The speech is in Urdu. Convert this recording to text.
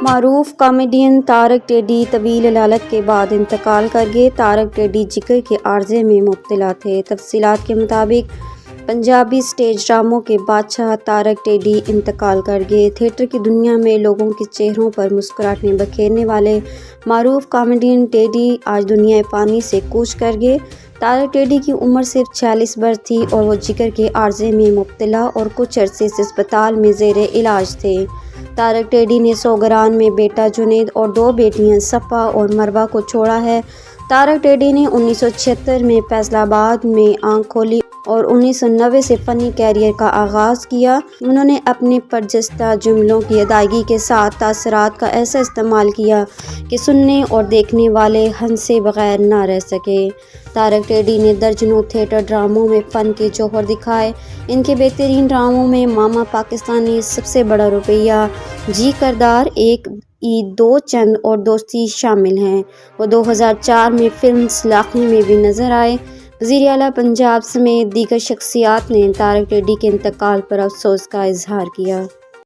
معروف کامیڈین تارک ٹیڈی طویل علالت کے بعد انتقال کر گئے۔ تارک ٹیڈی جگر کے عارضے میں مبتلا تھے۔ تفصیلات کے مطابق پنجابی سٹیج ڈراموں کے بادشاہ تارک ٹیڈی انتقال کر گئے۔ تھیٹر کی دنیا میں لوگوں کے چہروں پر مسکراہٹیں بکھیرنے والے معروف کامیڈین ٹیڈی آج دنیا فانی سے کوچ کر گئے۔ تارک ٹیڈی کی عمر صرف 46 برس تھی اور وہ جگر کے عارضے میں مبتلا اور کچھ عرصے سے اسپتال میں زیر علاج تھے۔ تارک ٹیڈی نے سوگران میں بیٹا جنید اور 2 بیٹیاں صفا اور مروہ کو چھوڑا ہے۔ تارک ٹیڈی نے 1976 میں فیصل آباد میں آنکھ کھولی اور 1990 سے فنی کیریئر کا آغاز کیا۔ انہوں نے اپنے برجستہ جملوں کی ادائیگی کے ساتھ تاثرات کا ایسا استعمال کیا کہ سننے اور دیکھنے والے ہنسے بغیر نہ رہ سکے۔ تارک ٹیڈی نے درجنوں تھیٹر ڈراموں میں فن کے جوہر دکھائے۔ ان کے بہترین ڈراموں میں ماما پاکستانی، سب سے بڑا روپیہ، جی کردار، ایک عید، دو چند اور دوستی شامل ہیں۔ وہ 2004 میں فلم سلاخی میں بھی نظر آئے۔ وزیر اعلیٰ پنجاب سمیت دیگر شخصیات نے تارک ٹیڈی کے انتقال پر افسوس کا اظہار کیا۔